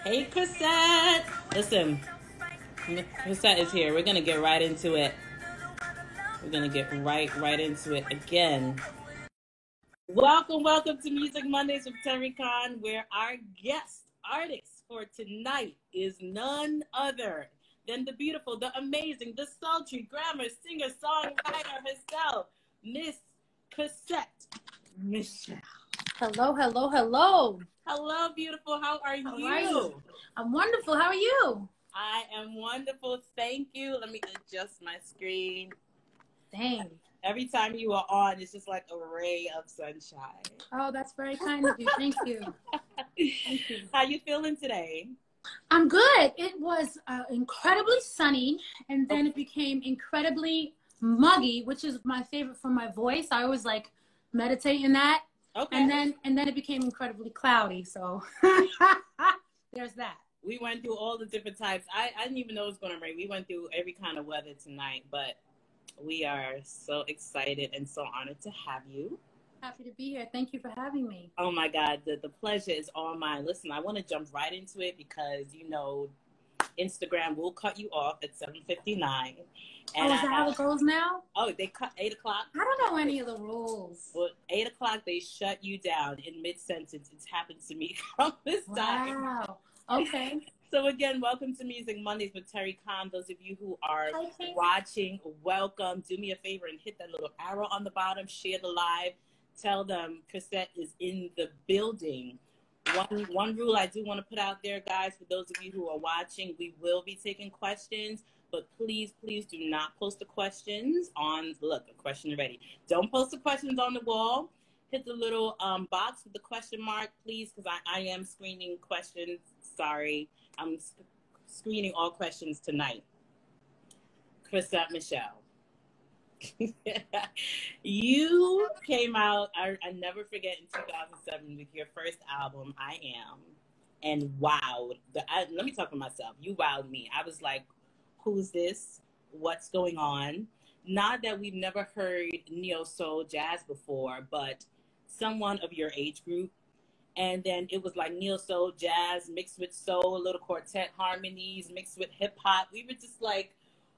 Hey, Chrisette. Listen, Chrisette is here. We're gonna get right into it. We're gonna get right into it again. Welcome to Music Mondays with Terry Khan, where our guest artist for tonight is none other than the beautiful, the amazing, the sultry grammar singer songwriter herself, Miss Chrisette Michele. Hello, hello, hello. Hello, beautiful. How are How you? are you? I'm wonderful. How are you? I am wonderful. Thank you. Let me adjust my screen. Dang. Every time you are on, it's just like a ray of sunshine. Oh, that's very kind of you. Thank you. Thank you. How you feeling today? I'm good. It was incredibly sunny, and then it became incredibly muggy, which is my favorite for my voice. I always like meditate in that. Okay. And then it became incredibly cloudy. So there's that. We went through all the different types. I didn't even know it was going to rain. We went through every kind of weather tonight, but we are so excited and so honored to have you. Happy to be here. Thank you for having me. Oh my God, the pleasure is all mine. Listen, I want to jump right into it because, Instagram will cut you off at 7:59. And is that how it goes now? Oh, they cut 8 o'clock? I don't know any of the rules. Well, 8 o'clock, they shut you down in mid-sentence. It's happened to me from this time. Wow. Okay. So again, welcome to Music Mondays with Terry Khan. Those of you who are watching, welcome. Do me a favor and hit that little arrow on the bottom. Share the live. Tell them Chrisette is in the building. One rule I do want to put out there, guys, for those of you who are watching, we will be taking questions, but please do not post the questions on, look, a question ready. Don't post the questions on the wall. Hit the little box with the question mark, please, because I am screening questions. Sorry, I'm screening all questions tonight. Chrisette Michele. You came out, I never forget, in 2007 with your first album, I Am, and wowed. Let me talk for myself. You wowed me. I was like, who's this? What's going on? Not that we've never heard neo-soul jazz before, but someone of your age group. And then it was like neo-soul jazz mixed with soul, little quartet harmonies mixed with hip-hop. We were just like,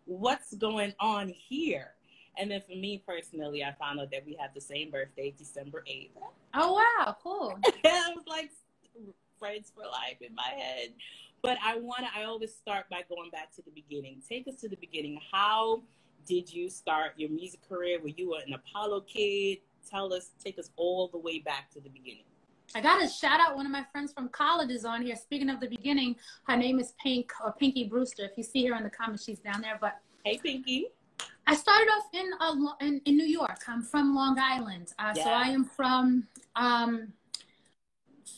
what's going on here? And then for me personally, I found out that we have the same birthday, December 8th. Oh, wow. Cool. I was like friends for life in my head. But I always start by going back to the beginning. Take us to the beginning. How did you start your music career? Were you an Apollo kid? Take us all the way back to the beginning. I got to shout out one of my friends from college is on here. Speaking of the beginning, her name is Pinky Brewster. If you see her in the comments, she's down there. But hey, Pinky. I started off in New York. I'm from Long Island. So I am from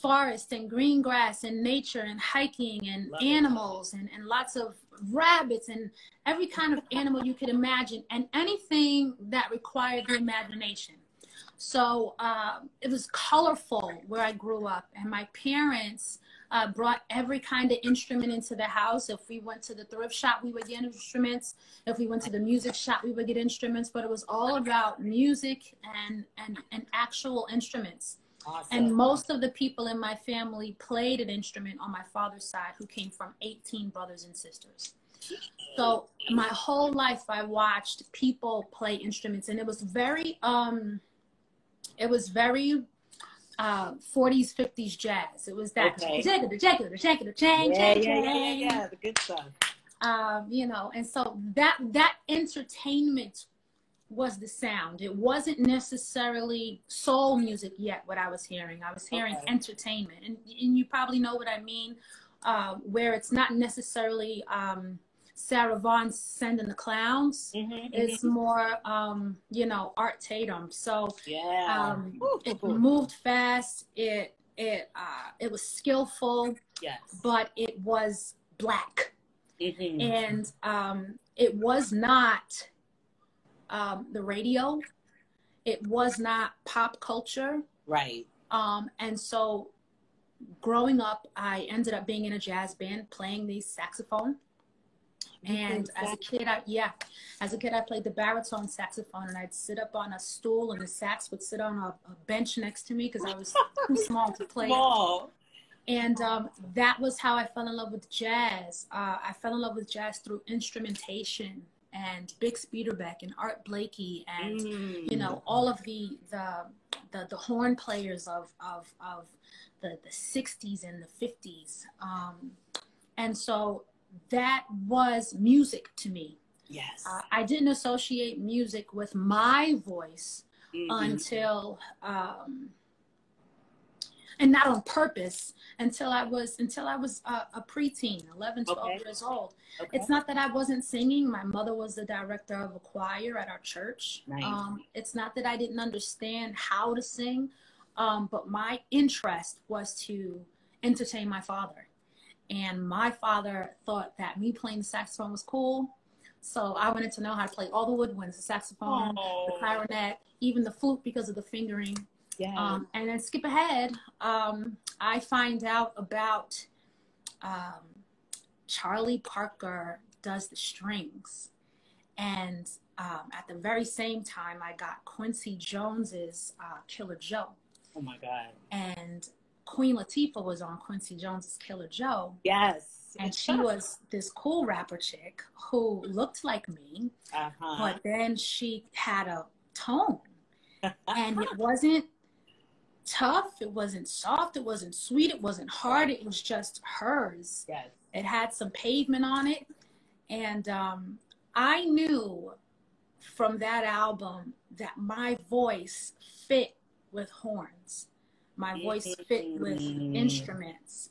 forest and green grass and nature and hiking and animals and lots of rabbits and every kind of animal you could imagine and anything that required the imagination. So it was colorful where I grew up, and my parents brought every kind of instrument into the house. If we went to the thrift shop, we would get instruments. If we went to the music shop, we would get instruments. But it was all about music and actual instruments. Awesome. And most of the people in my family played an instrument on my father's side, who came from 18 brothers and sisters. So my whole life I watched people play instruments, and it was very 40s, 50s jazz. It was that the good stuff. And so that entertainment was the sound. It wasn't necessarily soul music yet. What I was hearing entertainment, and you probably know what I mean, where it's not necessarily Sarah Vaughan sending the clowns. It's more, Art Tatum. So it moved fast. It was skillful, yes, but it was black, and it was not the radio. It was not pop culture, right? And so, growing up, I ended up being in a jazz band playing the saxophone. And as a kid, I played the baritone saxophone, and I'd sit up on a stool, and the sax would sit on a bench next to me because I was too small to play. Small. And that was how I fell in love with jazz. I fell in love with jazz through instrumentation and Bix Beiderbecke and Art Blakey and you know, all of the horn players of the 60s and the 50s. And so that was music to me. Yes. I didn't associate music with my voice until and not on purpose, until I was a preteen, 11, 12 years old. It's not that I wasn't singing. My mother was the director of a choir at our church. Nice. It's not that I didn't understand how to sing, but my interest was to entertain my father. And my father thought that me playing the saxophone was cool. So I wanted to know how to play all the woodwinds, the saxophone, the clarinet, even the flute because of the fingering. Yeah. And then skip ahead, I find out about Charlie Parker does the strings. And at the very same time, I got Quincy Jones's Killer Joe. Oh, my God. And Queen Latifah was on Quincy Jones's Killer Joe. Yes. And she was this cool rapper chick who looked like me, but then she had a tone. And it wasn't tough, it wasn't soft, it wasn't sweet, it wasn't hard, it was just hers. Yes. It had some pavement on it. And I knew from that album that my voice fit with horns. My voice fit with instruments.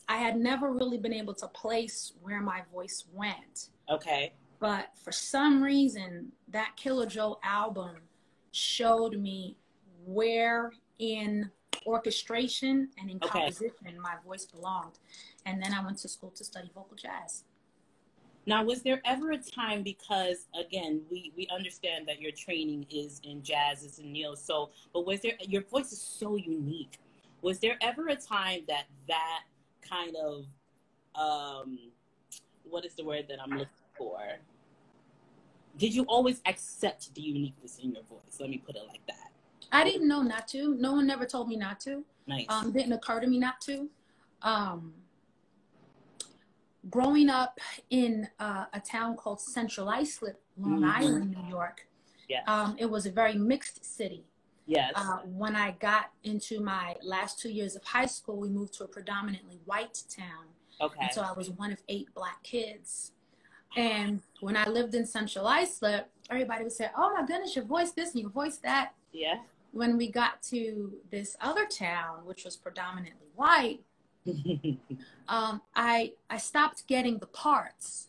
I had never really been able to place where my voice went. Okay. But for some reason, that Killer Joe album showed me where in orchestration and in composition my voice belonged. And then I went to school to study vocal jazz. Now, was there ever a time, because again, we understand that your training is in jazz, is in neo soul, but was there, your voice is so unique. Was there ever a time that kind of, what is the word that I'm looking for? Did you always accept the uniqueness in your voice? Let me put it like that. I didn't know not to. No one ever told me not to. Nice. Didn't occur to me not to. Growing up in a town called Central Islip, Long Island, New York, it was a very mixed city. Yes. When I got into my last 2 years of high school, we moved to a predominantly white town. Okay. And so I was one of 8 Black kids. And when I lived in Central Islip, everybody would say, "Oh my goodness, your voice this and your voice that." Yeah. When we got to this other town, which was predominantly white, I stopped getting the parts,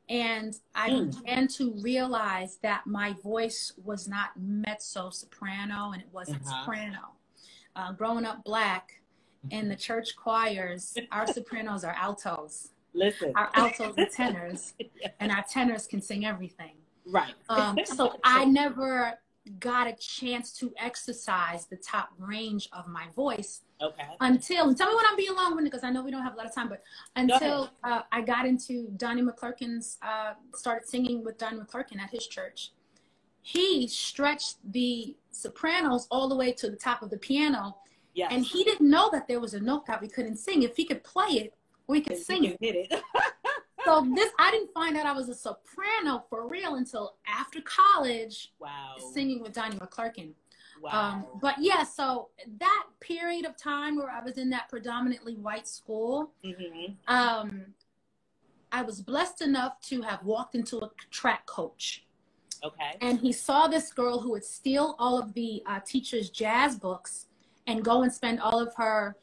and I began to realize that my voice was not mezzo soprano and it wasn't soprano. Growing up Black in the church choirs, our sopranos are altos. Listen, our altos are tenors, and our tenors can sing everything. Right. So I never got a chance to exercise the top range of my voice until, and tell me when I'm being long-winded because I know we don't have a lot of time, but until I got into Donnie McClurkin's, started singing with Donnie McClurkin at his church. He stretched the sopranos all the way to the top of the piano, and he didn't know that there was a note that we couldn't sing. If he could play it, we could sing it. Hit it. So I didn't find out I was a soprano for real until after college. Wow. Singing with Donnie McClurkin. Wow. But yeah, so that period of time where I was in that predominantly white school, I was blessed enough to have walked into a track coach. Okay. And he saw this girl who would steal all of the teacher's jazz books and go and spend all of her,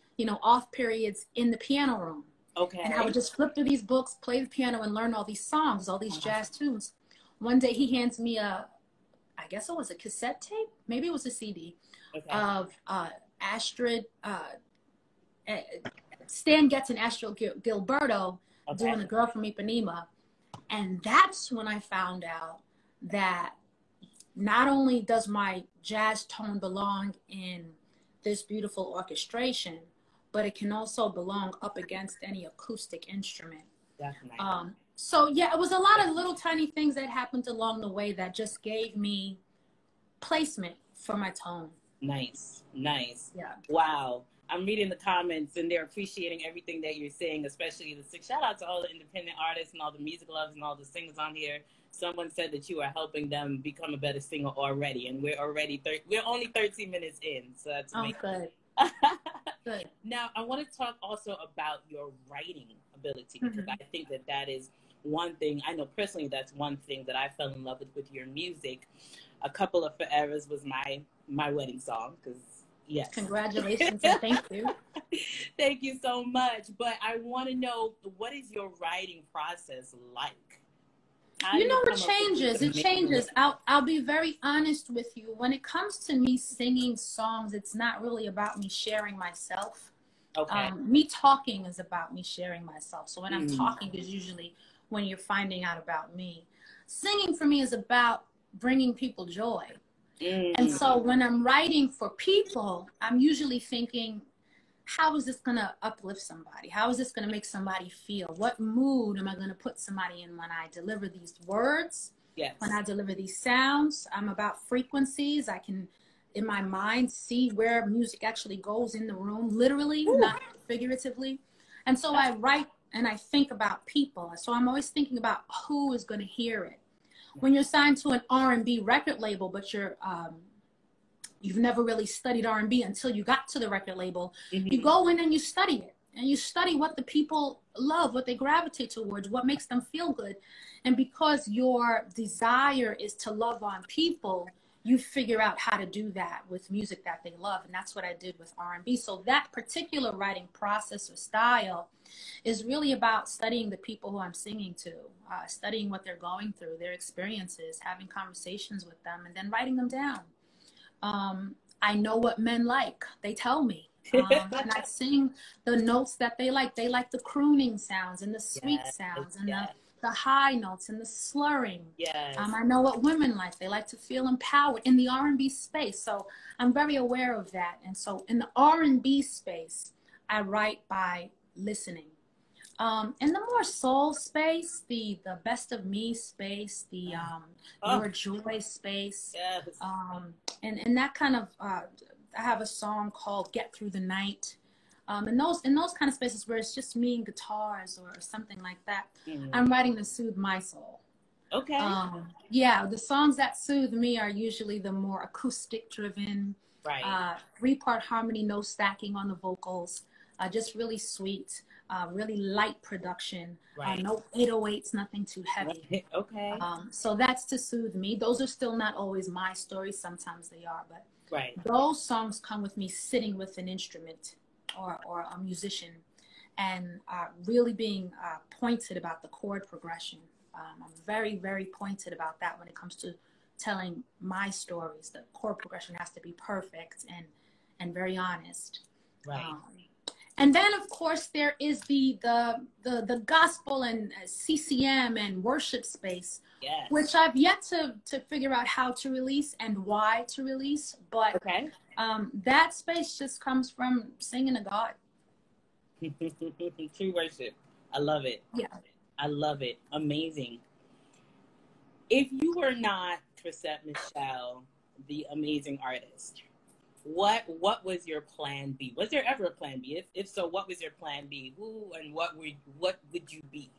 off periods in the piano room. Okay. And I would just flip through these books, play the piano, and learn all these songs, all these jazz tunes. One day he hands me I guess it was a cassette tape, maybe it was a CD, of Astrid, Stan Getz and Astrid Gilberto doing The Girl from Ipanema. And that's when I found out that not only does my jazz tone belong in this beautiful orchestration, but it can also belong up against any acoustic instrument. Definitely. So yeah, it was a lot of little tiny things that happened along the way that just gave me placement for my tone. Nice. Nice. Yeah. Wow. I'm reading the comments and they're appreciating everything that you're saying, especially the six. Shout out to all the independent artists and all the music lovers and all the singers on here. Someone said that you are helping them become a better singer already, and we're only 13 minutes in, so that's amazing. Oh, good. Good. Now, I want to talk also about your writing ability, because I think that is one thing. I know personally that's one thing that I fell in love with your music. A Couple of Forevers was my wedding song, because yes. Congratulations and thank you. Thank you so much. But I want to know, what is your writing process like? You know, it changes. It changes. I'll be very honest with you. When it comes to me singing songs, it's not really about me sharing myself. Okay. Me talking is about me sharing myself. So when I'm talking is usually when you're finding out about me. Singing for me is about bringing people joy. And so when I'm writing for people, I'm usually thinking, how is this going to uplift somebody? How is this going to make somebody feel? What mood am I going to put somebody in when I deliver these words? Yes. When I deliver these sounds? I'm about frequencies. I can, in my mind, see where music actually goes in the room, literally, not figuratively. And so I write and I think about people. So I'm always thinking about who is going to hear it. When you're signed to an R&B record label, but you've never really studied R&B until you got to the record label, you go in and you study it. And you study what the people love, what they gravitate towards, what makes them feel good. And because your desire is to love on people, you figure out how to do that with music that they love. And that's what I did with R&B. So that particular writing process or style is really about studying the people who I'm singing to, studying what they're going through, their experiences, having conversations with them, and then writing them down. I know what men like. They tell me. And I sing the notes that they like. They like the crooning sounds and the sweet sounds and the high notes and the slurring. Yes. I know what women like. They like to feel empowered in the R&B space. So I'm very aware of that. And so in the R&B space, I write by listening. In the more soul space, the Best of Me space, the Your Joy space, yes. and that kind of, I have a song called Get Through the Night. In those kind of spaces where it's just me and guitars or something like that, I'm writing to soothe my soul. Okay. Yeah, the songs that soothe me are usually the more acoustic driven, right. 3-part harmony, no stacking on the vocals, just really sweet. Really light production, right. No 808s, nothing too heavy. Okay. So that's to soothe me. Those are still not always my stories. Sometimes they are, but right. Those songs come with me sitting with an instrument or a musician and really being pointed about the chord progression. I'm very, very pointed about that when it comes to telling my stories. The chord progression has to be perfect and very honest. Right. And then, of course, there is the gospel and CCM and worship space, yes. which I've yet to figure out how to release and why to release. But okay. That space just comes from singing to God. True worship. I love it. Yeah. I love it. Amazing. If you were not Chrisette Michele, the amazing artist, what was your plan B? Was there ever a plan B? If so, what was your plan B? Who and what would you be?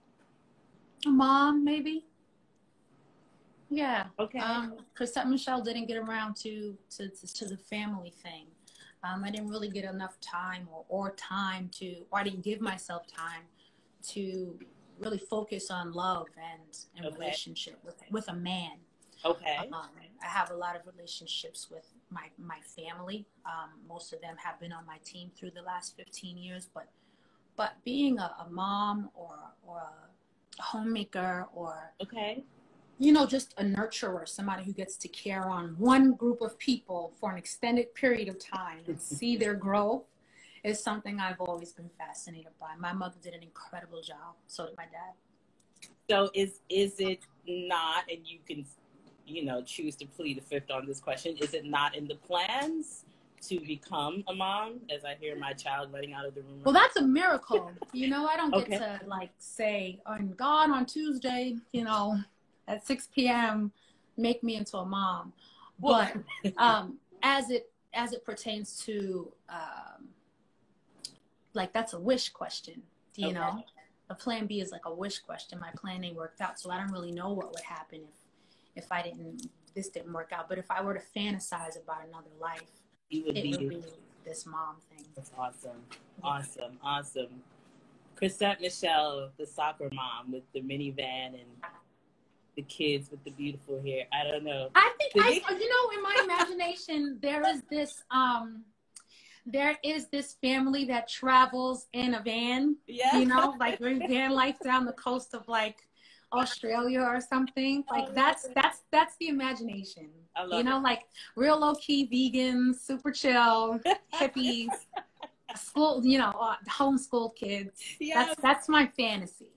A mom, maybe. Yeah. Okay. Chrisette Michele didn't get around to the family thing. I didn't really get enough time or I didn't give myself time to really focus on love and okay. relationship with a man. Okay. I have a lot of relationships with my family. Most of them have been on my team through the last 15 years, but being a mom or a homemaker or, okay. Just a nurturer, somebody who gets to care on one group of people for an extended period of time and see their growth is something I've always been fascinated by. My mother did an incredible job. So did my dad. So is it not, and you can choose to plead the fifth on this question, is it not in the plans to become a mom, as I hear my child running out of the room? Well, that's a miracle. I don't get to say, on God, on Tuesday, at 6 p.m., make me into a mom. But as it pertains to like that's a wish question, you Okay. know? A plan B is like a wish question. My plan A worked out, so I don't really know what would happen if this didn't work out. But if I were to fantasize about another life, You would it be. would be this mom thing. That's awesome. Awesome. Awesome. Chrisette Michele, the soccer mom with the minivan and the kids with the beautiful hair. I don't know. I think you know, in my imagination, there is this family that travels in a van. Yeah. You know, like van life down the coast of like Australia or something. Like that's the imagination. I love you know, it. Like real low key vegans, super chill, hippies, school, you know, homeschooled kids. Yes. That's my fantasy.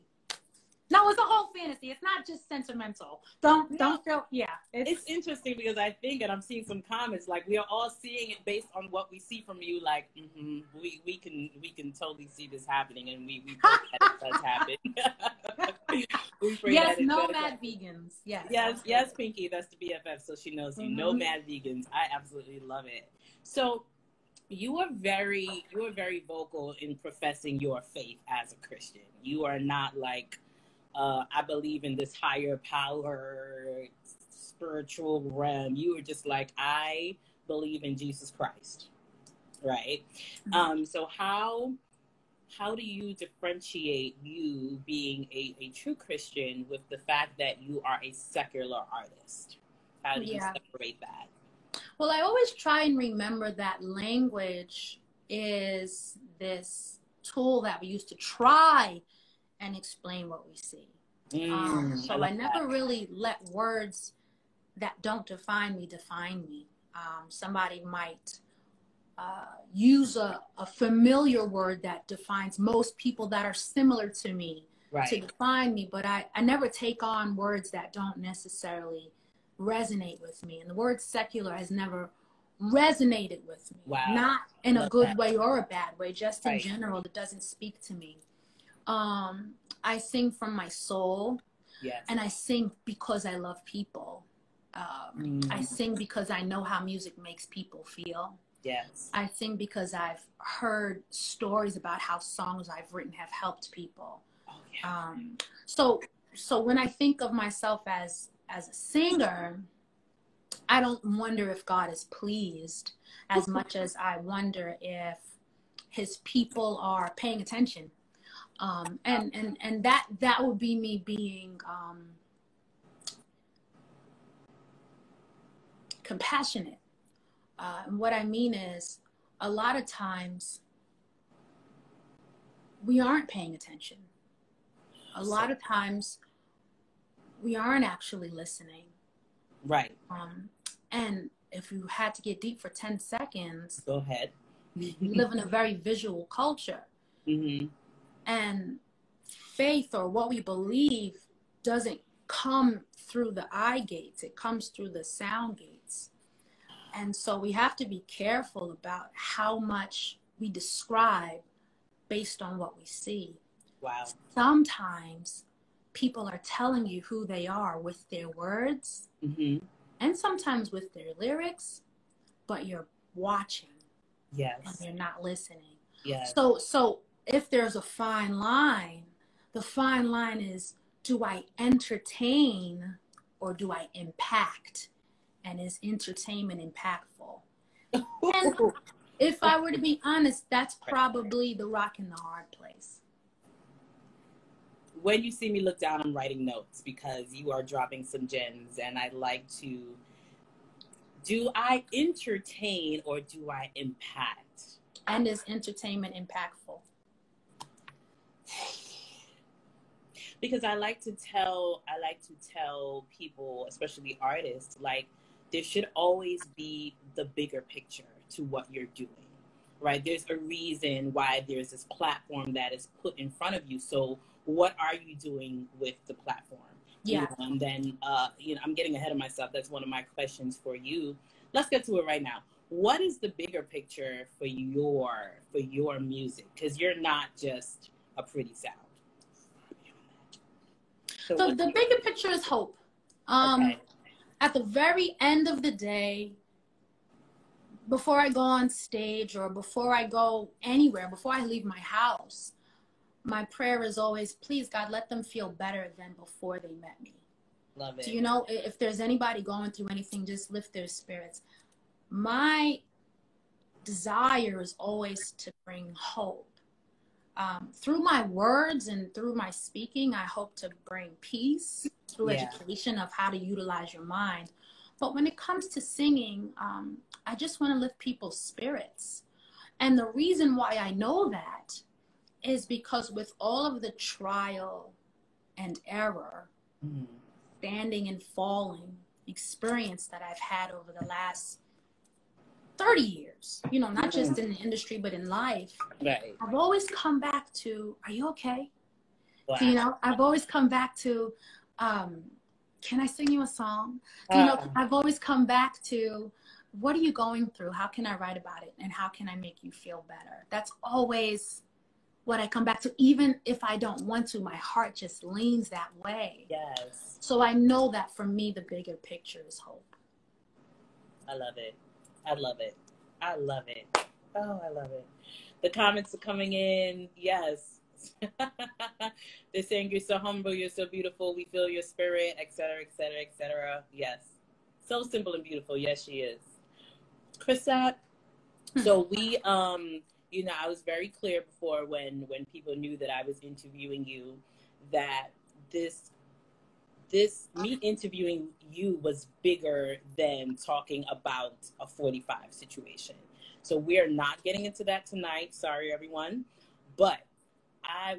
No, it's a whole fantasy. It's not just sentimental. Don't feel. Yeah, it's interesting because I think, and I'm seeing some comments, like we are all seeing it based on what we see from you. Like, we can totally see this happening, and we pray that it does happen. We pray yes, that it no does mad happen. Vegans. Yes, yes, Pinky. That's the BFF, so she knows you. No mad vegans. I absolutely love it. So, you are very vocal in professing your faith as a Christian. You are not like, I believe in this higher power, spiritual realm. You were just like, I believe in Jesus Christ, right? So how do you differentiate you being a true Christian with the fact that you are a secular artist? How do you separate that? Well, I always try and remember that language is this tool that we use to try and explain what we see. So I never really let words that don't define me define me. Somebody might use a familiar word that defines most people that are similar to me to define me, but I never take on words that don't necessarily resonate with me. And the word secular has never resonated with me. Not in a good way or a bad way, just in general, it doesn't speak to me. I sing from my soul, and I sing because I love people. I sing because I know how music makes people feel. Yes. I sing because I've heard stories about how songs I've written have helped people. So when I think of myself as a singer, I don't wonder if God is pleased as much as I wonder if his people are paying attention. And that would be me being compassionate. And what I mean is, a lot of times we aren't paying attention. A lot of times we aren't actually listening. Right. And if you had to get deep for 10 seconds, go ahead. We live in a very visual culture. And faith, or what we believe, doesn't come through the eye gates. It comes through the sound gates. And so we have to be careful about how much we describe based on what we see. Wow. Sometimes people are telling you who they are with their words, and sometimes with their lyrics, but you're watching. Yes. And you're not listening. Yes. So if there's a fine line, the fine line is, do I entertain or do I impact? And is entertainment impactful? And if I were to be honest, that's probably the rock and the hard place. When you see me look down, I'm writing notes because you are dropping some gems, and I like to, do I entertain or do I impact? And is entertainment impactful? Because I like to tell people, especially artists, like, there should always be the bigger picture to what you're doing, right? There's a reason why there's this platform that is put in front of you. So what are you doing with the platform? Yeah. You know, and then, I'm getting ahead of myself. That's one of my questions for you. Let's get to it right now. What is the bigger picture for your music? Because you're not just a pretty sound. So the bigger picture is hope. At the very end of the day, before I go on stage or before I go anywhere, before I leave my house, my prayer is always, please, God, let them feel better than before they met me. Love it. So, you know, if there's anybody going through anything, just lift their spirits. My desire is always to bring hope. Through my words and through my speaking, I hope to bring peace through education of how to utilize your mind. But when it comes to singing, I just want to lift people's spirits. And the reason why I know that is because with all of the trial and error, standing and falling experience that I've had over the last 30 years, you know, not just in the industry, but in life, right. I've always come back to, are you okay? Wow. You know, I've always come back to, can I sing you a song? You know, I've always come back to, what are you going through? How can I write about it? And how can I make you feel better? That's always what I come back to. Even if I don't want to, my heart just leans that way. Yes. So I know that for me, the bigger picture is hope. I love it. I love it. I love it. Oh, I love it. The comments are coming in. Yes. They're saying you're so humble, you're so beautiful, we feel your spirit, etc., etc., etc. Yes. So simple and beautiful. Yes, she is. Chrisette, so we, you know, I was very clear before when people knew that I was interviewing you that this me interviewing you was bigger than talking about a 45 situation. So we're not getting into that tonight. Sorry, everyone. But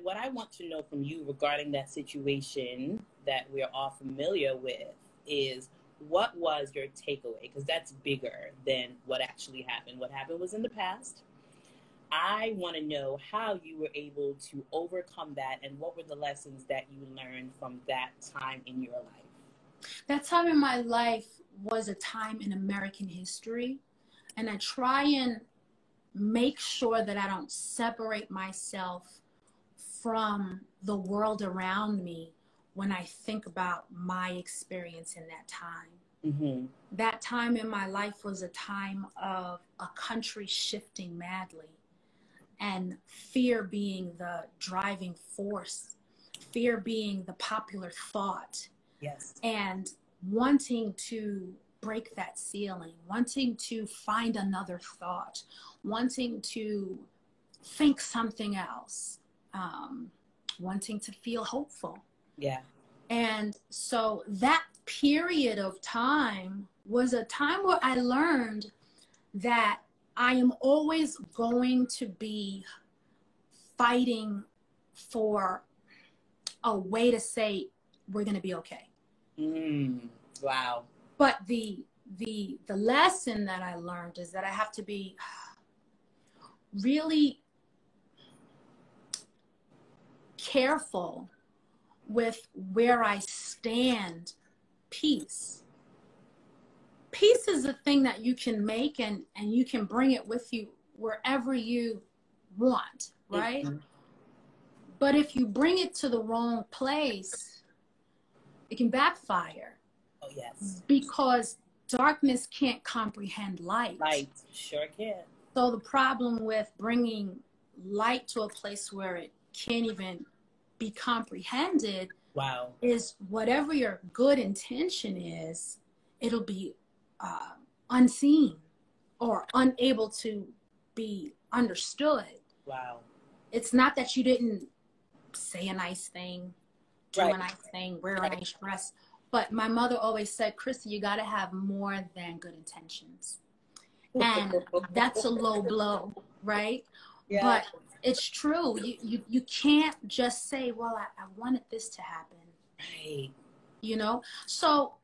what I want to know from you regarding that situation that we're all familiar with is, what was your takeaway? Because that's bigger than what actually happened. What happened was in the past. I want to know how you were able to overcome that and what were the lessons that you learned from that time in your life? That time in my life was a time in American history. And I try and make sure that I don't separate myself from the world around me when I think about my experience in that time. Mm-hmm. That time in my life was a time of a country shifting madly and fear being the driving force, fear being the popular thought. Yes. And wanting to break that ceiling, wanting to find another thought, wanting to think something else, wanting to feel hopeful. Yeah. And so that period of time was a time where I learned that I am always going to be fighting for a way to say we're going to be okay. Wow. But the lesson that I learned is that I have to be really careful with where I stand. Peace is a thing that you can make and you can bring it with you wherever you want, right? Mm-hmm. But if you bring it to the wrong place, it can backfire. Oh, yes. Because darkness can't comprehend light. Light sure can. So the problem with bringing light to a place where it can't even be comprehended, wow, is whatever your good intention is, it'll be unseen or unable to be understood. Wow. It's not that you didn't say a nice thing, do right. a nice thing, wear a nice dress. But my mother always said, Chrissy, you got to have more than good intentions. And that's a low blow, right? Yeah. But it's true. You can't just say, well, I wanted this to happen. Right. You know? So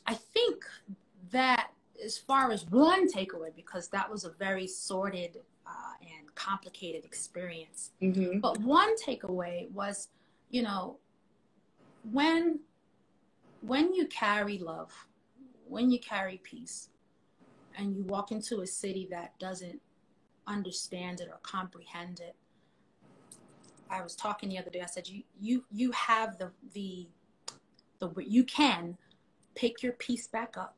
I think that as far as one takeaway, because that was a very sordid and complicated experience. Mm-hmm. But one takeaway was, you know, when you carry love, when you carry peace, and you walk into a city that doesn't understand it or comprehend it. I was talking the other day, I said, you have the you can pick your peace back up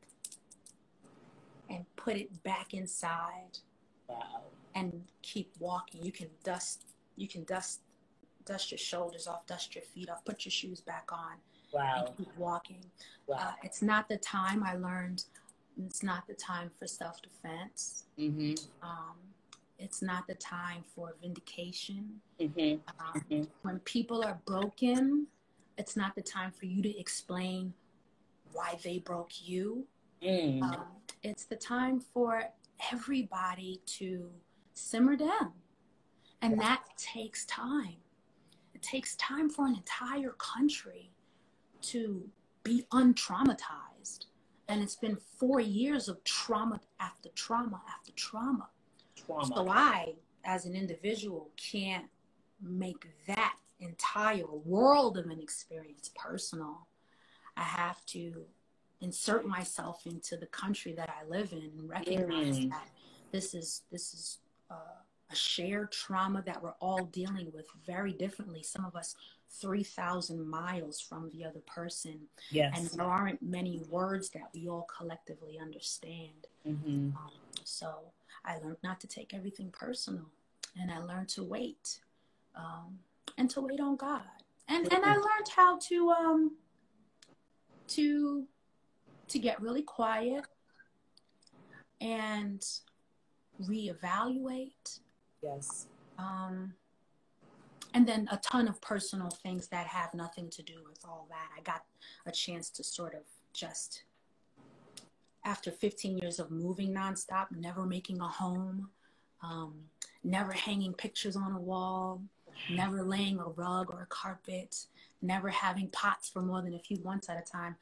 and put it back inside. Wow. And keep walking. You can dust your shoulders off, dust your feet off, put your shoes back on. Wow. And keep walking. Wow. It's not the time, I learned, it's not the time for self-defense. Mm-hmm. It's not the time for vindication. Mm-hmm. When people are broken, it's not the time for you to explain why they broke you. It's the time for everybody to simmer down. And that takes time. It takes time for an entire country to be untraumatized. And it's been 4 years of trauma after trauma after trauma. So I, as an individual, can't make that entire world of an experience personal. I have to insert myself into the country that I live in and recognize that this is a shared trauma that we're all dealing with very differently. Some of us 3,000 miles from the other person. Yes. And there aren't many words that we all collectively understand. So I learned not to take everything personal, and I learned to wait, and to wait on God. And I learned how to get really quiet and reevaluate. Yes. And then a ton of personal things that have nothing to do with all that. I got a chance to sort of just, after 15 years of moving nonstop, never making a home, never hanging pictures on a wall, never laying a rug or a carpet, never having pots for more than a few months at a time.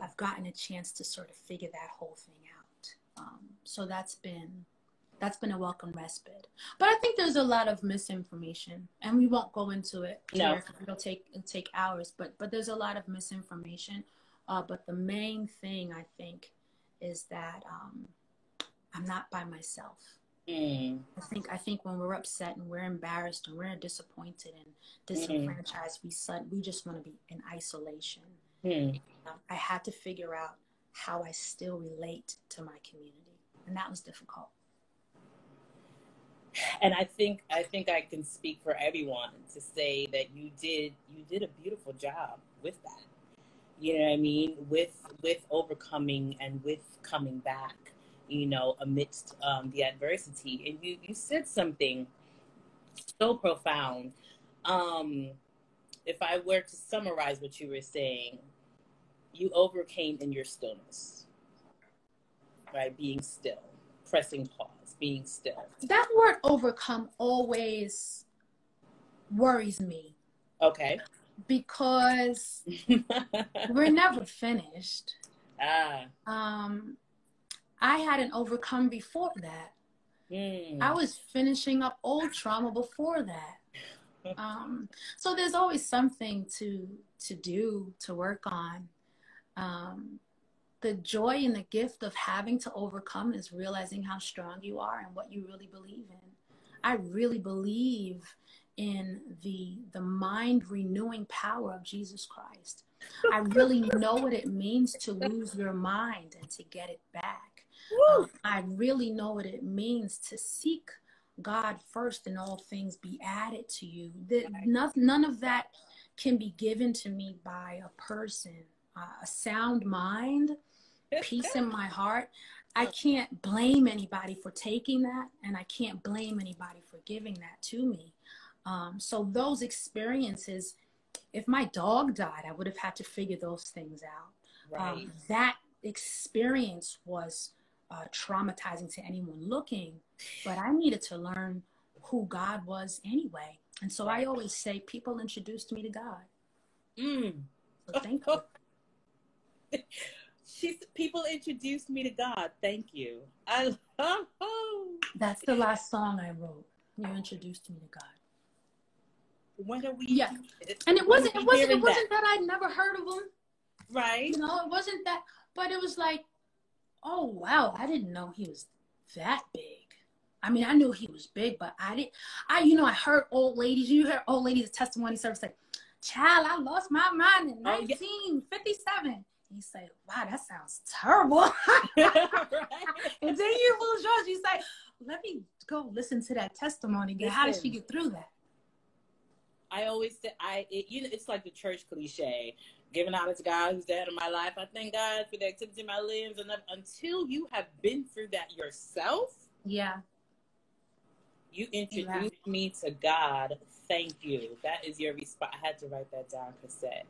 I've gotten a chance to sort of figure that whole thing out. So that's been a welcome respite. But I think there's a lot of misinformation, and we won't go into it. No. It'll take hours, but there's a lot of misinformation. But the main thing, I think, is that I'm not by myself. I think when we're upset and we're embarrassed and we're disappointed and disenfranchised, we just want to be in isolation. I had to figure out how I still relate to my community, and that was difficult. And I think I can speak for everyone to say that you did a beautiful job with that. You know what I mean? With overcoming and with coming back, you know, amidst the adversity. And you said something so profound. If I were to summarize what you were saying, you overcame in your stillness, right? Being still, pressing pause, being still. That word overcome always worries me. Okay. Because we're never finished. I hadn't overcome before that. I was finishing up old trauma before that. So there's always something to do, to work on. The joy and the gift of having to overcome is realizing how strong you are and what you really believe in. I really believe in the mind renewing power of Jesus Christ. I really know what it means to lose your mind and to get it back. I really know what it means to seek God first and all things be added to you. None of that can be given to me by a person. A sound mind, peace in my heart. I can't blame anybody for taking that, and I can't blame anybody for giving that to me. So those experiences, if my dog died, I would have had to figure those things out. Right. That experience was traumatizing to anyone looking, but I needed to learn who God was anyway. And so I always say people introduced me to God. So thank you. People introduced me to God. Thank you. That's the last song I wrote. You introduced me to God. When are we? Yeah, and it wasn't that I'd never heard of him. Right. You know, it wasn't that, but it was like, oh wow, I didn't know he was that big. I mean, I knew he was big, but I heard old ladies. You hear old ladies' testimony service like, "Child, I lost my mind in 1957." You say, wow, that sounds terrible. Right. And then you lose yours. You say, let me go listen to that testimony again. How did she get through that? I always say, it's like the church cliche, giving honor to God who's the head of my life. I thank God for the activity of my limbs. And until you have been through that yourself, yeah, you introduced me to God. Thank you. That is your response. I had to write that down, Cassette.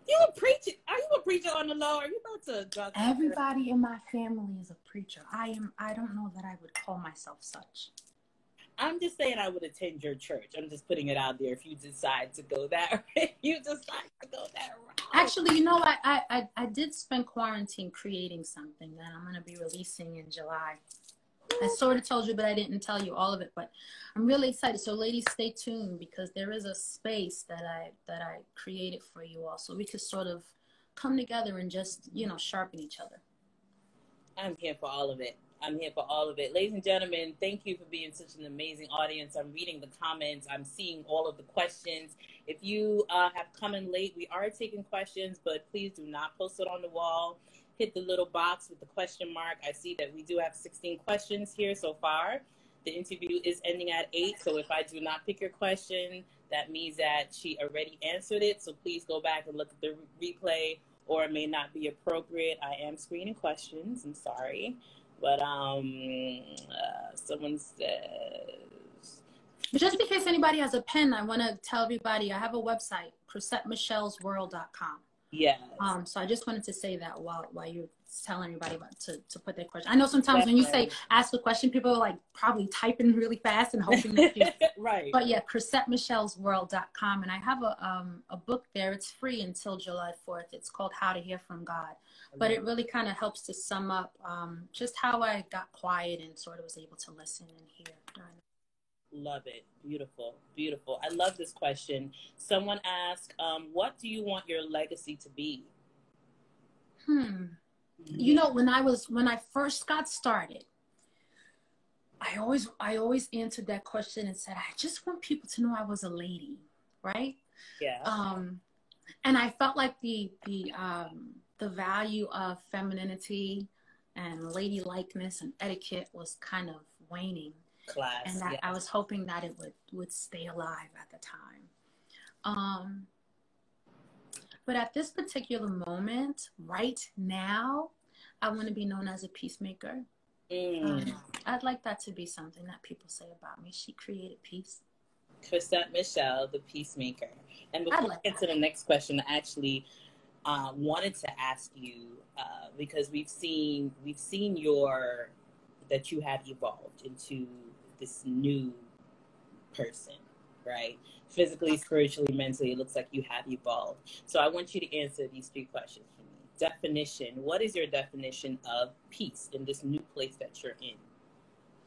You a preacher? Are you a preacher on the low? Are you about to drop? Everybody in my family is a preacher. I don't know that I would call myself such. I'm just saying I would attend your church. I'm just putting it out there. If you decide to go that way, Actually, you know, I did spend quarantine creating something that I'm going to be releasing in July. I sort of told you, but I didn't tell you all of it. But I'm really excited. So, ladies, stay tuned because there is a space that I created for you all, so we could sort of come together and just, you know, sharpen each other. I'm here for all of it. Ladies and gentlemen, thank you for being such an amazing audience. I'm reading the comments. I'm seeing all of the questions. If you have come in late, we are taking questions, but please do not post it on the wall. Hit the little box with the question mark. I see that we do have 16 questions here so far. The interview is ending at 8, so if I do not pick your question, that means that she already answered it. So please go back and look at the replay, or it may not be appropriate. I am screening questions. I'm sorry. But someone says... Just in case anybody has a pen, I want to tell everybody I have a website, ChrisetteMichelsWorld.com. Yes. So I just wanted to say that while you're telling everybody about to put their question. I know sometimes when you say ask a question, people are like probably typing really fast and hoping that you right. But yeah, ChrisetteMichelsWorld.com, and I have a book there. It's free until July 4th. It's called How to Hear from God. But it really kind of helps to sum up just how I got quiet and sort of was able to listen and hear. Love it. Beautiful. Beautiful. I love this question. Someone asked, what do you want your legacy to be? You know, when I first got started, I always answered that question and said, I just want people to know I was a lady, right? Yeah. And I felt like the value of femininity and ladylikeness and etiquette was kind of waning. Class, and that I was hoping that it would stay alive at the time. But at this particular moment, right now, I want to be known as a peacemaker. I'd like that to be something that people say about me. She created peace. Chrisette Michelle, the peacemaker. And before we get to the next question, I actually wanted to ask you, because we've seen that you have evolved into this new person, right? Physically, spiritually, mentally, it looks like you have evolved. So I want you to answer these 3 questions for me. Definition. What is your definition of peace in this new place that you're in?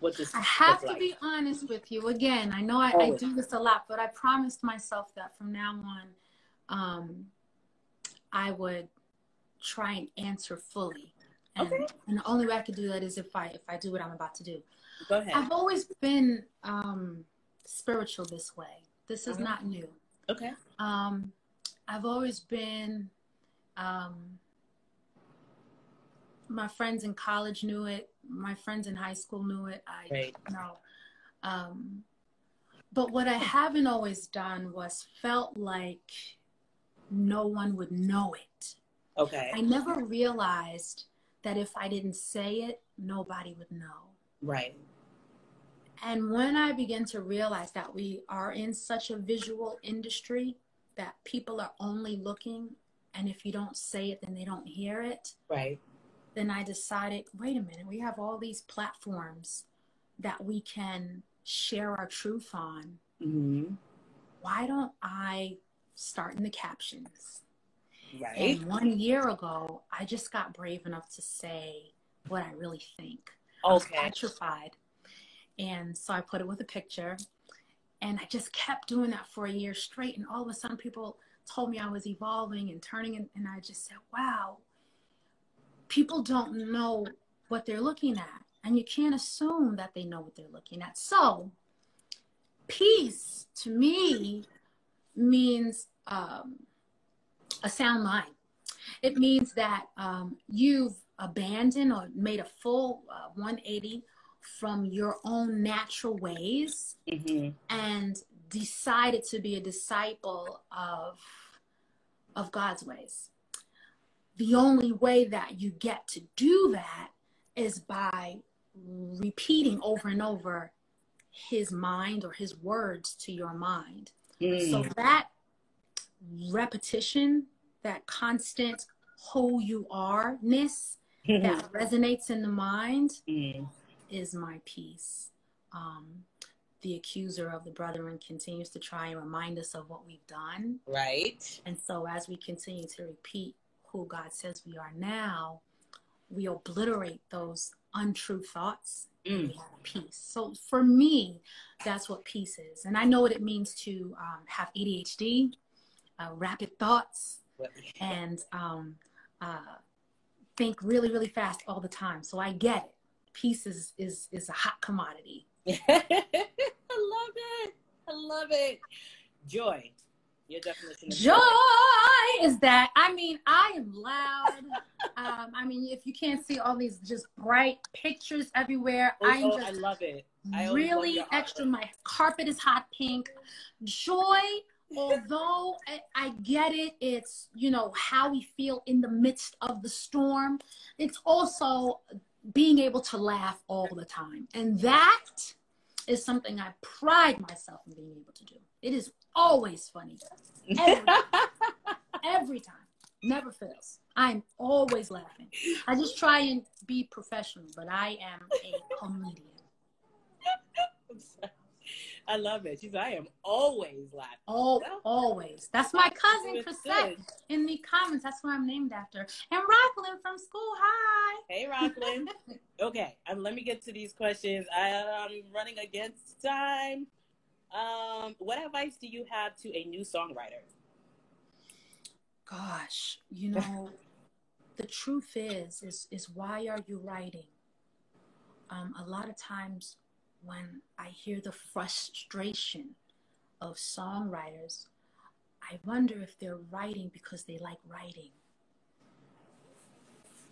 What does I have to be honest with you. Again, I know I do this a lot, but I promised myself that from now on, I would try and answer fully. And the only way I could do that is if I do what I'm about to do. Go ahead. I've always been spiritual this way. This is not new. Okay. I've always been, my friends in college knew it. My friends in high school knew it. I know. But what I haven't always done was felt like no one would know it. Okay. I never realized that if I didn't say it, nobody would know. Right. And when I began to realize that we are in such a visual industry that people are only looking, and if you don't say it, then they don't hear it. Right. Then I decided, wait a minute, we have all these platforms that we can share our truth on. Mm-hmm. Why don't I start in the captions? Right. And 1 year ago, I just got brave enough to say what I really think. Okay. I was petrified. And so I put it with a picture. And I just kept doing that for a year straight. And all of a sudden, people told me I was evolving and turning. And I just said, wow, people don't know what they're looking at. And you can't assume that they know what they're looking at. So peace, to me, means a sound mind. It means that you've abandoned or made a full 180 from your own natural ways and decided to be a disciple of God's ways. The only way that you get to do that is by repeating over and over his mind or his words to your mind. So that repetition, that constant who you are-ness that resonates in the mind is my peace. The accuser of the brethren continues to try and remind us of what we've done. Right. And so as we continue to repeat who God says we are now, we obliterate those untrue thoughts. We have peace. So for me, that's what peace is. And I know what it means to have ADHD, rapid thoughts, and think really, really fast all the time. So I get it. Peace is a hot commodity. I love it. I love it. Joy. Your definition of joy is that, I mean, I am loud. I mean, if you can't see all these just bright pictures everywhere, I love it. Really extra. My carpet is hot pink. Joy, although I get it, it's, you know, how we feel in the midst of the storm. It's also being able to laugh all the time. And that is something I pride myself in being able to do. It is always funny. Every time. Never fails. I'm always laughing. I just try and be professional, but I am a comedian. I love it. She's I am always laughing. Always. That's my cousin, Chrisette, in the comments. That's who I'm named after. And Rocklyn from school. Hi. Hey, Rocklyn. Okay, let me get to these questions. I'm running against time. What advice do you have to a new songwriter? Gosh, you know, the truth is why are you writing? A lot of times when I hear the frustration of songwriters, I wonder if they're writing because they like writing.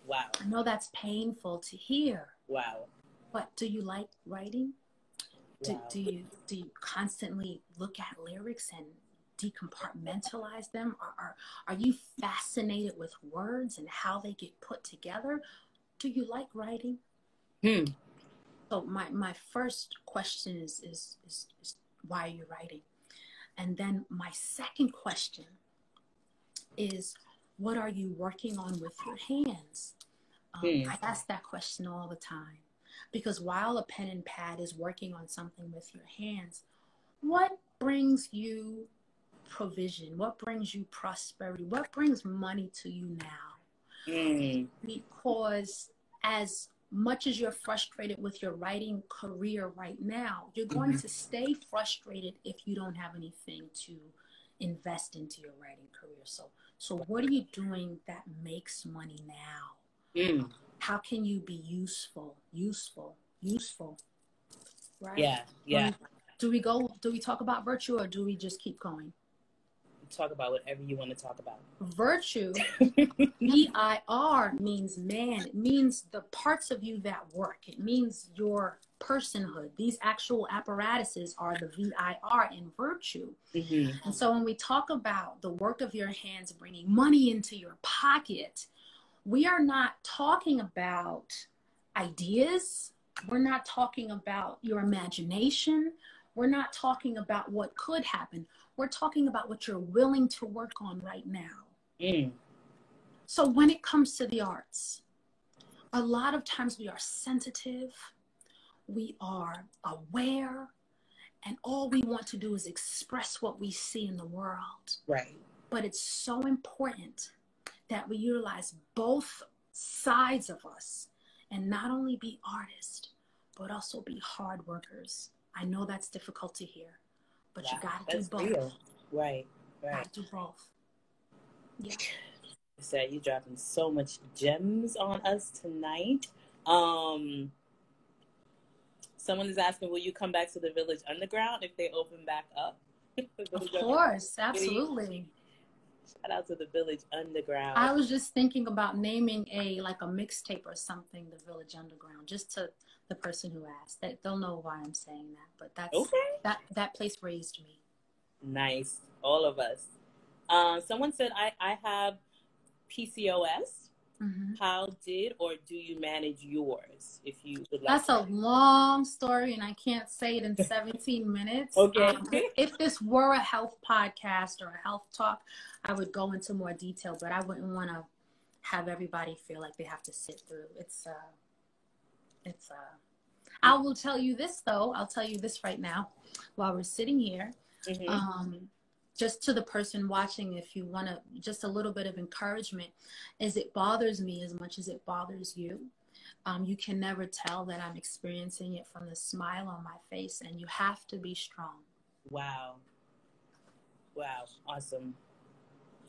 Wow. I know that's painful to hear. Wow. But do you like writing? Wow. Do you constantly look at lyrics and decompartmentalize them? Are you fascinated with words and how they get put together? Do you like writing? So my first question is why are you writing? And then my second question is, what are you working on with your hands? I ask that question all the time, because while a pen and pad is working on something with your hands, what brings you provision? What brings you prosperity? What brings money to you now? Because as much as you're frustrated with your writing career right now, you're going to stay frustrated if you don't have anything to invest into your writing career. So what are you doing that makes money now? How can you be useful? Right? Yeah. Do we talk about virtue, or do we just keep going? Talk about whatever you want to talk about. Virtue, V-I-R, means man. It means the parts of you that work. It means your personhood. These actual apparatuses are the V-I-R in virtue. And so when we talk about the work of your hands bringing money into your pocket, we are not talking about ideas. We're not talking about your imagination. We're not talking about what could happen. We're talking about what you're willing to work on right now. So when it comes to the arts, a lot of times we are sensitive, we are aware, and all we want to do is express what we see in the world. Right. But it's so important that we utilize both sides of us and not only be artists, but also be hard workers. I know that's difficult to hear, but you gotta do both. Real. Right. Gotta do both. Yeah. Said you're dropping so much gems on us tonight. Someone is asking, will you come back to the Village Underground if they open back up? Of course, absolutely. Shout out to the Village Underground. I was just thinking about naming a mixtape or something, the Village Underground, just to the person who asked. They'll know why I'm saying that. But that's okay. That place raised me. Nice. All of us. Someone said I have PCOS. Mm-hmm. How did or do you manage yours? If you would like. That's a long story, and I can't say it in 17 minutes. Okay. If this were a health podcast or a health talk, I would go into more detail, but I wouldn't want to have everybody feel like they have to sit through. I will tell you this though. I'll tell you this right now, while we're sitting here. Mm-hmm. Just to the person watching, if you want to, just a little bit of encouragement, is it bothers me as much as it bothers you. You can never tell that I'm experiencing it from the smile on my face, and you have to be strong. Wow. Wow. Awesome.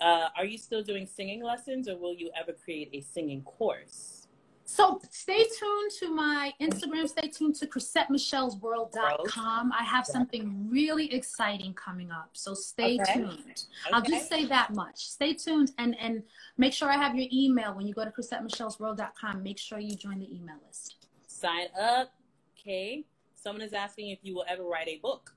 Are you still doing singing lessons, or will you ever create a singing course? So stay tuned to my Instagram. Stay tuned to ChrisetteMichellesWorld.com. I have something really exciting coming up. So stay tuned. Okay. I'll just say that much. Stay tuned and make sure I have your email when you go to ChrisetteMichellesWorld.com. Make sure you join the email list. Sign up. Okay. Someone is asking if you will ever write a book.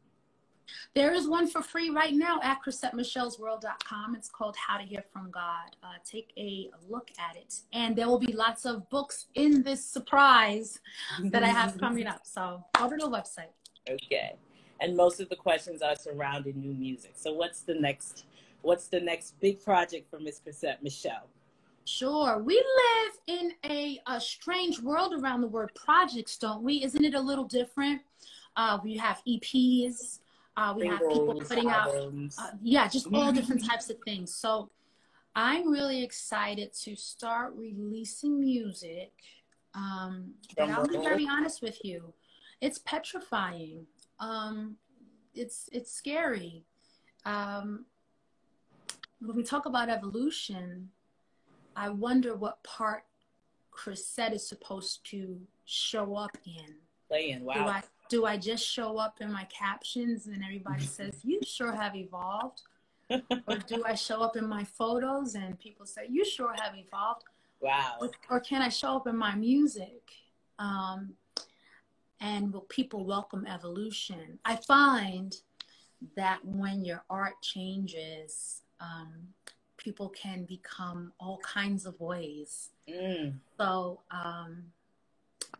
There is one for free right now at ChrisetteMichellesWorld.com. It's called How to Hear from God. Take a look at it. And there will be lots of books in this surprise that I have coming up. So go to the website. Okay. And most of the questions are surrounding new music. So what's the next big project for Miss Chrisette Michelle? Sure. We live in a strange world around the word projects, don't we? Isn't it a little different? We have EPs. We have people putting albums. Just all different types of things. So I'm really excited to start releasing music. But I'll be very honest with you. It's petrifying. It's scary. When we talk about evolution, I wonder what part Chrisette is supposed to show up in. Play in, wow. Do I just show up in my captions and everybody says, you sure have evolved? Or do I show up in my photos and people say, you sure have evolved? Wow. Or can I show up in my music? And will people welcome evolution? I find that when your art changes, people can become all kinds of ways. So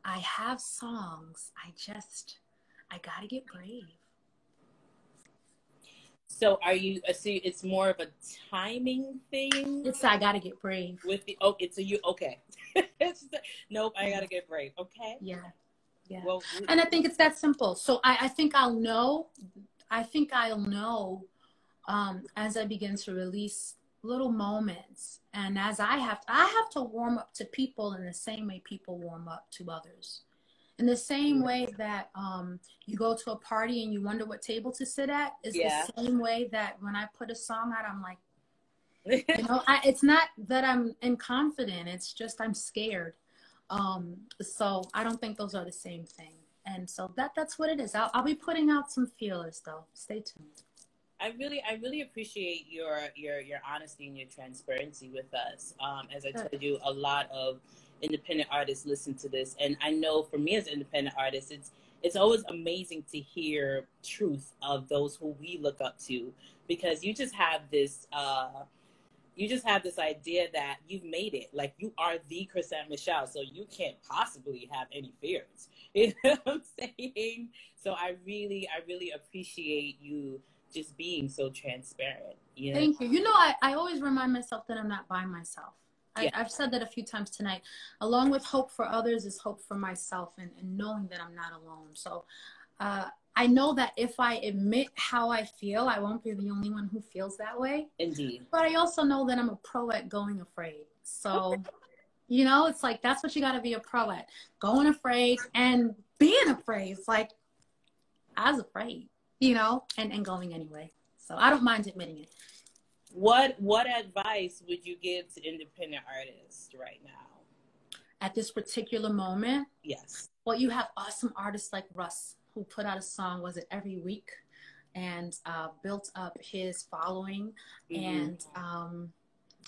I have songs. I gotta get brave. So are you, it's more of a timing thing? I gotta get brave. Okay. Nope, I gotta get brave. Okay. Yeah. Well, and I think it's that simple. So I think I'll know as I begin to release little moments, and as I have to warm up to people in the same way people warm up to others. In the same way that you go to a party and you wonder what table to sit at, is the same way that when I put a song out, I'm like, it's not that I'm inconfident. It's just I'm scared. So I don't think those are the same thing. And so that's what it is. I'll be putting out some feelers though. Stay tuned. I really appreciate your honesty and your transparency with us. As I told you, a lot of independent artists listen to this, and I know for me as an independent artist, it's always amazing to hear truth of those who we look up to, because you just have this idea that you've made it, like you are the Chrisette Michelle, so you can't possibly have any fears. You know what I'm saying? So I really appreciate you just being so transparent. You know? Thank you. I always remind myself that I'm not by myself. I've said that a few times tonight. Along with hope for others is hope for myself, and knowing that I'm not alone. So I know that if I admit how I feel, I won't be the only one who feels that way. Indeed. But I also know that I'm a pro at going afraid. So, it's like, that's what you got to be a pro at. Going afraid and being afraid. It's like, I was afraid, and going anyway. So I don't mind admitting it. What advice would you give to independent artists right now? At this particular moment? Yes. Well, you have awesome artists like Russ, who put out a song, was it every week? and built up his following, and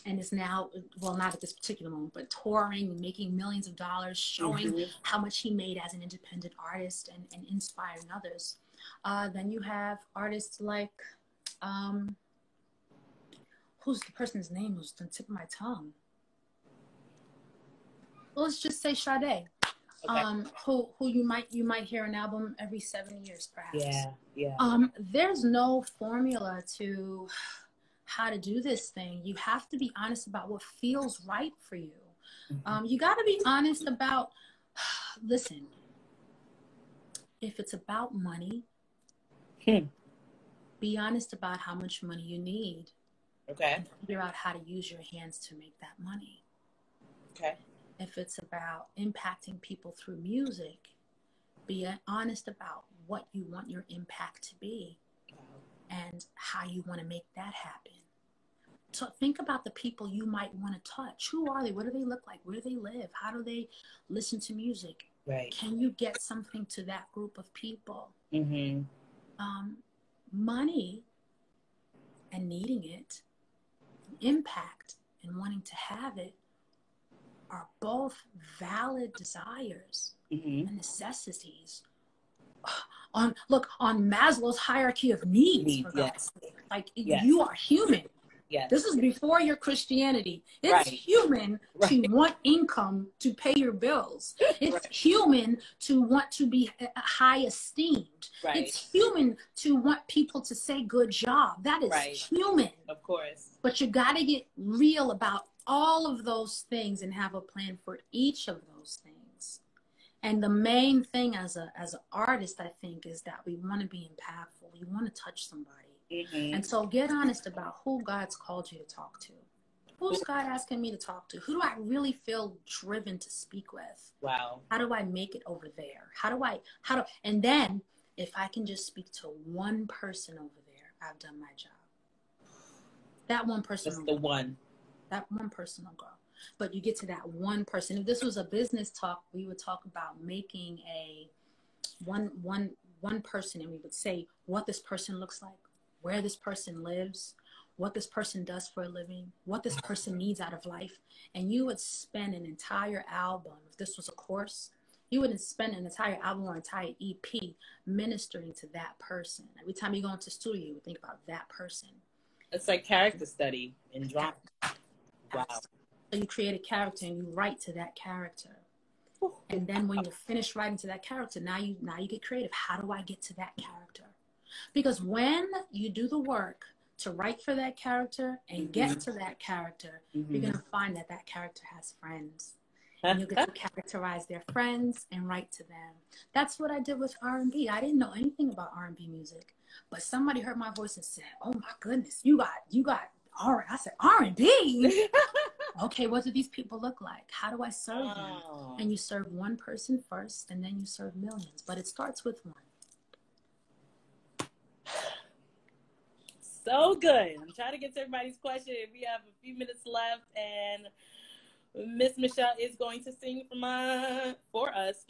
is now, well, not at this particular moment, but touring, making millions of dollars, showing how much he made as an independent artist, and inspiring others. Then you have artists like, who's the person's name who's on the tip of my tongue? Well, let's just say Sade. Okay. Who you might hear an album every 7 years, perhaps. Yeah. There's no formula to how to do this thing. You have to be honest about what feels right for you. You got to be honest about, listen, if it's about money, be honest about how much money you need. Okay. And figure out how to use your hands to make that money. Okay. If it's about impacting people through music, be honest about what you want your impact to be and how you want to make that happen. So think about the people you might want to touch. Who are they? What do they look like? Where do they live? How do they listen to music? Right. Can you get something to that group of people? Money and needing it, impact and wanting to have it, are both valid desires and necessities. On Maslow's hierarchy of needs, for God's sake. Like, you are human. Yes. This is before your Christianity. It's human to want income to pay your bills. It's human to want to be high esteemed. It's human to want people to say good job. That is human. Of course. But you got to get real about all of those things and have a plan for each of those things. And the main thing as an artist, I think, is that we want to be impactful. We want to touch somebody. And so get honest about who God's called you to talk to. Who's God asking me to talk to? Who do I really feel driven to speak with? Wow. How do I make it over there? And then if I can just speak to one person over there, I've done my job. That one person. That's the one. That one person will go. But you get to that one person. If this was a business talk, we would talk about making a one person, and we would say what this person looks like, where this person lives, what this person does for a living, what this person needs out of life. And you would spend an entire album, if this was a course, you wouldn't spend an entire album or entire EP ministering to that person. Every time you go into the studio, you would think about that person. It's like character study in drama. Wow. So you create a character and you write to that character. And then when you're finished writing to that character, now you get creative. How do I get to that character? Because when you do the work to write for that character and get to that character, you're going to find that that character has friends. And you'll get to characterize their friends and write to them. That's what I did with R&B. I didn't know anything about R&B music. But somebody heard my voice and said, oh my goodness, you got R&B. I said, R&B? Okay, what do these people look like? How do I serve them? And you serve one person first, and then you serve millions. But it starts with one. So good. I'm trying to get to everybody's question. We have a few minutes left, and Miss Michelle is going to sing for us.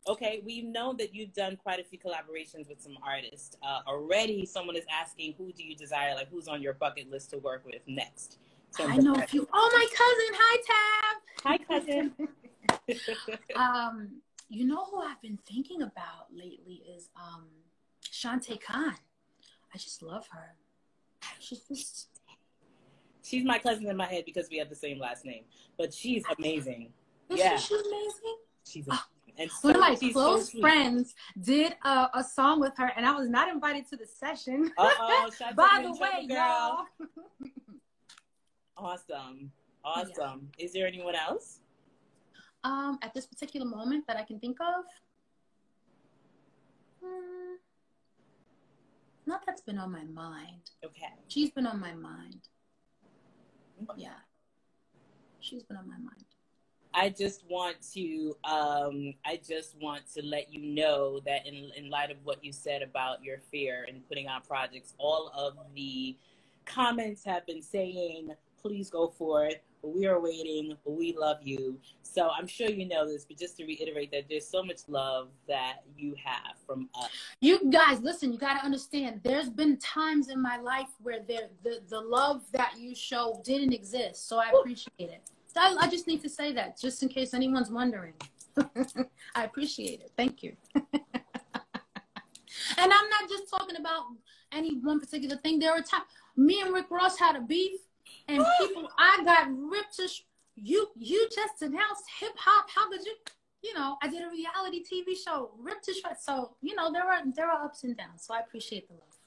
Okay, we know that you've done quite a few collaborations with some artists. Already someone is asking, who do you desire, like who's on your bucket list to work with next? I know a few. Oh, my cousin. Hi, Tab. Hi, cousin. You know who I've been thinking about lately is Shantae Khan. I just love her. She's my cousin in my head because we have the same last name. But she's amazing. Is she amazing? She's amazing. And one of my close friends did a song with her, and I was not invited to the session. By the way, y'all. Awesome. Yeah. Is there anyone else? At this particular moment that I can think of? Not that's been on my mind. Okay. She's been on my mind. Yeah. She's been on my mind. I just want to let you know that in light of what you said about your fear in putting out projects, all of the comments have been saying, please go for it. We are waiting. We love you. So I'm sure you know this, but just to reiterate that there's so much love that you have from us. You guys, listen, you got to understand, there's been times in my life where the love that you show didn't exist. So I appreciate it. So I just need to say that just in case anyone's wondering. I appreciate it. Thank you. And I'm not just talking about any one particular thing. There were times me and Rick Ross had a beef, and people, I got ripped to you just announced hip hop. How could you? You know, I did a reality TV show, ripped to shreds. So, you know, there are ups and downs. So I appreciate the love.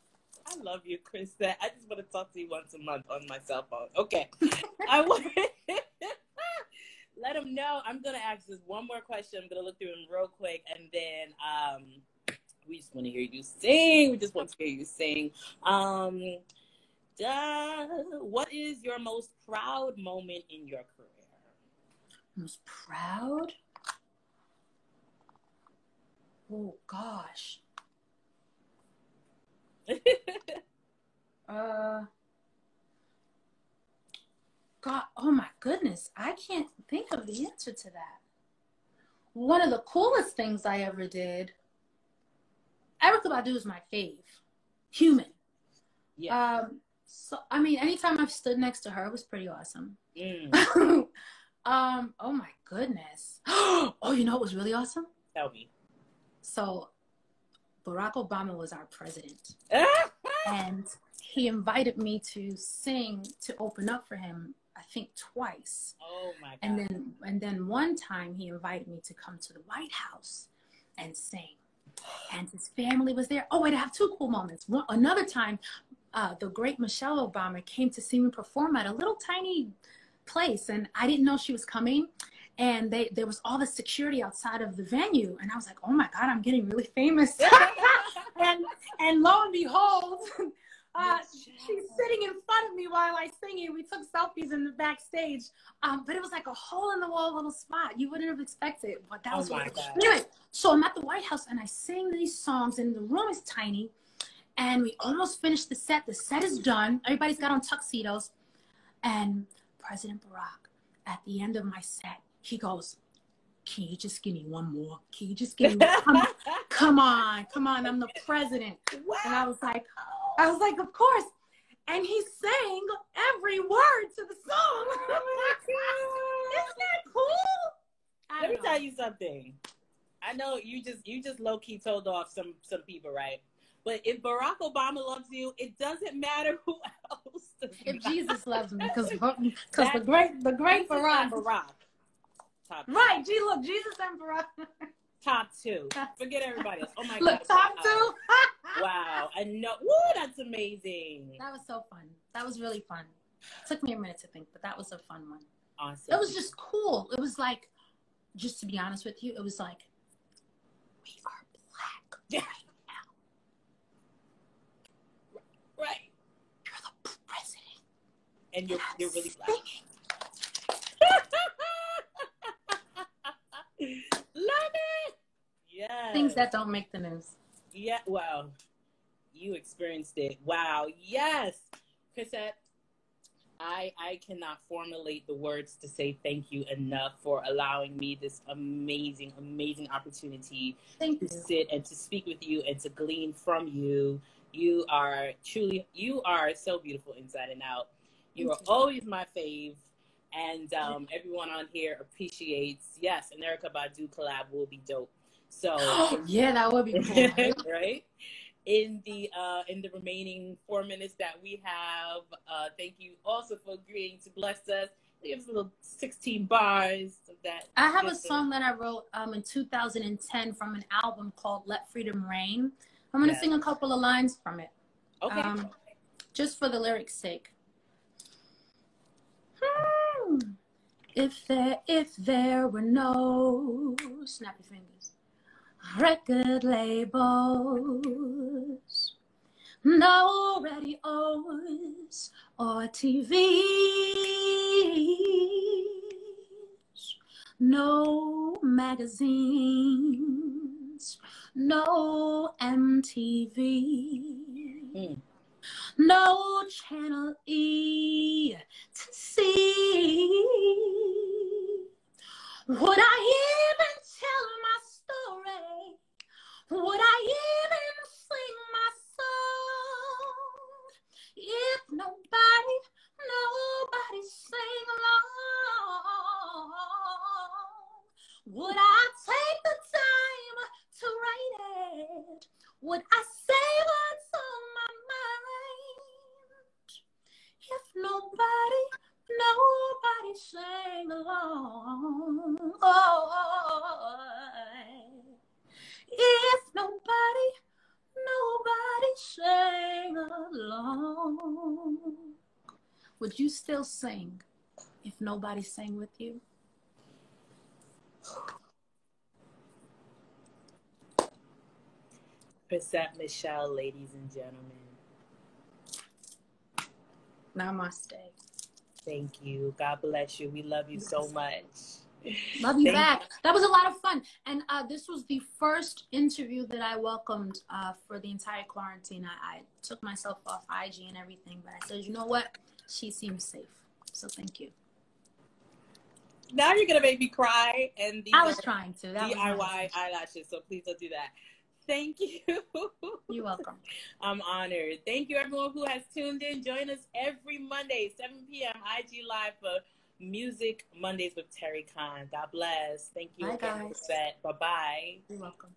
I love you, Chrisette. I just want to talk to you once a month on my cell phone. Okay. I want let them know. I'm going to ask just one more question. I'm going to look through them real quick, and then we just want to hear you sing. We just want to hear you sing. What is your most proud moment in your career? Most proud? Oh gosh. God, oh my goodness. I can't think of the answer to that. One of the coolest things I ever did, Erykah Badu is my fave. Human. Yeah. So I mean, anytime I've stood next to her, it was pretty awesome. Oh my goodness. Oh, you know what was really awesome? Tell me. So Barack Obama was our president. And he invited me to sing, to open up for him, I think twice. Oh my God. And then one time he invited me to come to the White House and sing. And his family was there. Oh wait, I have two cool moments. Another time, the great Michelle Obama came to see me perform at a little tiny place, and I didn't know she was coming. And there was all the security outside of the venue, and I was like, oh my God, I'm getting really famous. and lo and behold, she's sitting in front of me while I singing. We took selfies in the backstage, but it was like a hole in the wall little spot. You wouldn't have expected, but that was what it was. Anyway, so I'm at the White House and I sing these songs, and the room is tiny, and we almost finished the set. The set is done. Everybody's got on tuxedos, and President Barack, at the end of my set, he goes, can you just give me one more? Can you just give me one? Come on, I'm the president. Wow. And I was like, of course. And he sang every word to the song. Isn't that cool? Let me tell you something. I know you just low-key told off some people, right? But if Barack Obama loves you, it doesn't matter who else does. If Jesus loves me, because the great Barack. Top right, look, Jesus and Barack. Top two. Forget everybody else. Oh my God. Look, top two. Wow. I know. Woo, that's amazing. That was so fun. That was really fun. It took me a minute to think, but that was a fun one. Awesome. It was just cool. It was like, just to be honest with you, it was like, we are black right now. Right. You're the president. And you're really black. Love it. Yeah. Things that don't make the news. Yeah. Wow. You experienced it. Wow. Yes. Chrisette, I cannot formulate the words to say thank you enough for allowing me this amazing, amazing opportunity to sit and to speak with you and to glean from you. You are so beautiful inside and out. You are always my fave. And everyone on here appreciates, yes, an Erykah Badu collab will be dope. So yeah, that would be cool. Right? In the remaining 4 minutes that we have, thank you also for agreeing to bless us. Give us a little 16 bars of that. I have a song that I wrote in 2010 from an album called Let Freedom Reign. I'm going to sing a couple of lines from it. Okay. Just for the lyrics' sake. If there were no, snap your fingers, record labels, no radios or TVs, no magazines, no MTV, no channel E to see. Would I even tell my story? Would I even sing my song if nobody sang along? Would I take the time to write it? Would I say what's on my mind if nobody sang along? Oh, if nobody sang along. Would you still sing if nobody sang with you? Chrisette Michele, ladies and gentlemen. Namaste. Thank you. God bless you. We love you so much. Love you back. That was a lot of fun. And this was the first interview that I welcomed for the entire quarantine. I took myself off IG and everything, but I said, you know what? She seems safe. So thank you. Now you're going to make me cry. And I was trying to. That DIY was eyelashes, so please don't do that. Thank you. You're welcome. I'm honored. Thank you, everyone who has tuned in. Join us every Monday, 7 p.m. IG Live for Music Mondays with Terry Khan. God bless. Thank you. Bye, guys. Bye-bye. You're welcome.